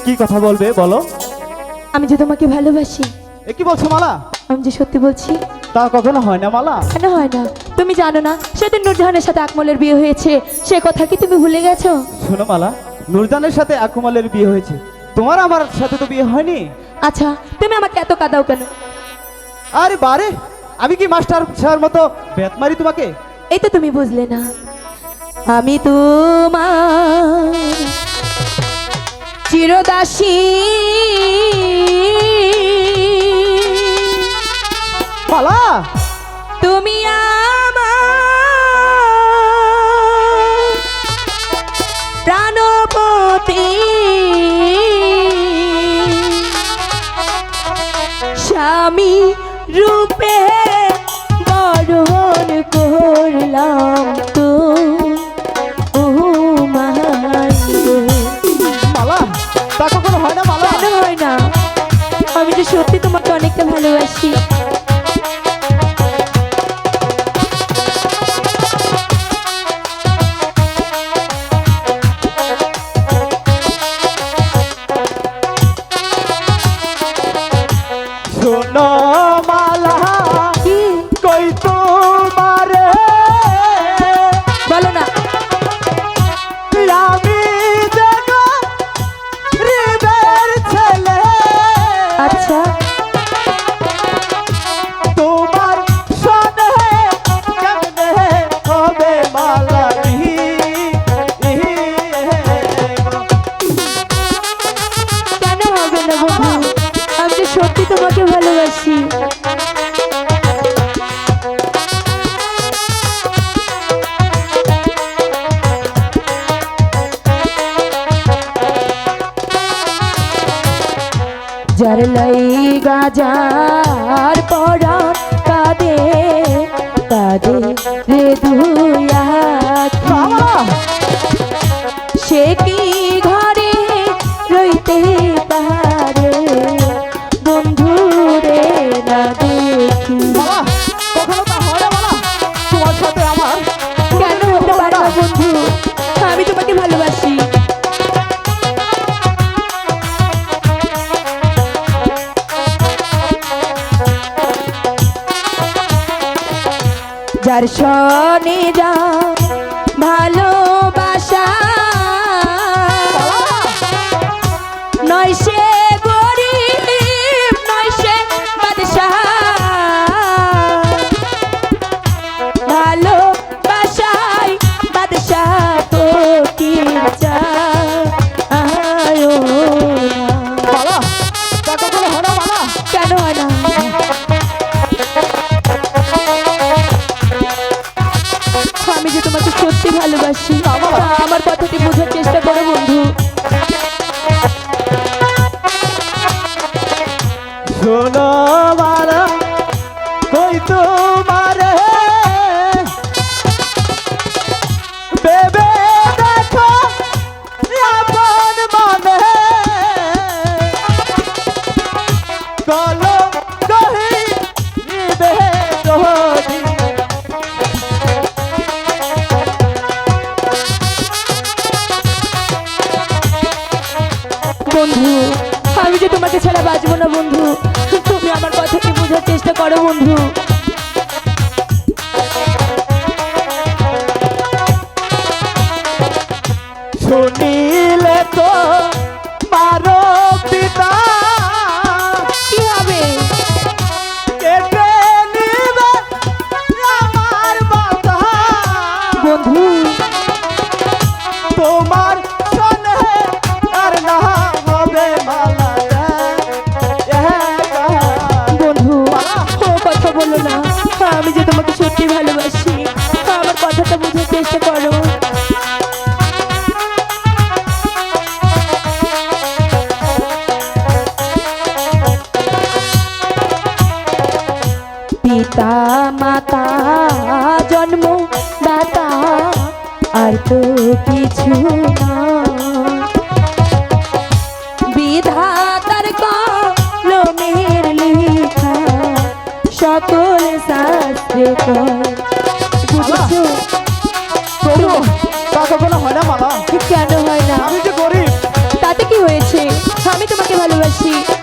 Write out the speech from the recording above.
কি কথা বলবে বলো? আমি যে তোমাকে ভালোবাসি। এ কি বলছো মালা? আমি যে সত্যি বলছি। তা কখনো হয় না মালা। কেন হয় না? তুমি জানো না সেদিন নূরজাহানের সাথে আকমলের বিয়ে হয়েছে, সে কথা কি তুমি ভুলে গেছো? শোনো মালা, নূরজানের সাথে আকমলের বিয়ে হয়েছে, তোমার আমার সাথে তো বিয়ে হয়নি। আচ্ছা তুমি আমাকে এত কাঁদাও কেন? আরে বারে, আমি কি মাস্টার স্যার মতো বেত মারি তোমাকে? এই তো তুমি বুঝলে না, আমি তোমার চিরদাসী। মালা, তুমি আমার প্রাণপতি, স্বামী রূপে বরণ করলাম তো মালা, তা কখনো হয় না মালা। কেন হয় না? আমি যে সত্যি তোমাকে অনেকটা ভালোবাসি। শোনো মালা, কি কই তোমারে বলো না? আমি দেখো হৃদয়ের ছেলে। আচ্ছা তোমার সনে কেমনে হবে মালা? কেন হবে না বন্ধু? আমি যে সত্যি তোমাকে ভালোবাসি। যার লাইগা যার পরাণ কাঁদে কাঁদে রে দুই আঁখি, সে কি ঘরে রইতে পারে বন্ধু রে না দেখি? কখনো তা হয় না মালা, তোমার সাথে আমার কেন হতে পারে না বন্ধু? আমি তোমাকে ভালোবাসি। যার সনে যা ভালোবাসা নয় সে গরিব নয় সে বাদশাহ, ভালোবাসায় বাদশাহ ফকির চায় মালা, তা কখনো হয় না মালা। কেন হয় না? আমি যে তোমাকে সত্যি ভালোবাসি, আমার কথাটি বোঝার চেষ্টা করো বন্ধু। শোনো মালা, কই তোমারে ভেবে দেখো আপন মনে, কলো কহিবে যদি বন্ধু আমি যে তোমাকে ছাড়া বাঁচবো না বন্ধু, তুমি আমার কথাটি বোঝার চেষ্টা করো বন্ধু। শুনিলে তো মারো পিতা, কি হবে? কেটে নিবে আমার মাথা। বন্ধু তোমার সনে আর না হবে মালা। বন্ধু ও কথা বলো না, আমি যে তোমাকে সত্যি ভালোবাসি, আমার কথাটা বোঝার চেষ্টা করো। পিতা মাতা জন্ম দাতা আর তো কিছু না, বিধাতার কলমের লেখা সকল শাস্ত্রে বুঝেছো? তা কখনো হয় না মালা। কেন হয় না? আমি যে গরিব, তাতে কি হয়েছে? ভালোবাসি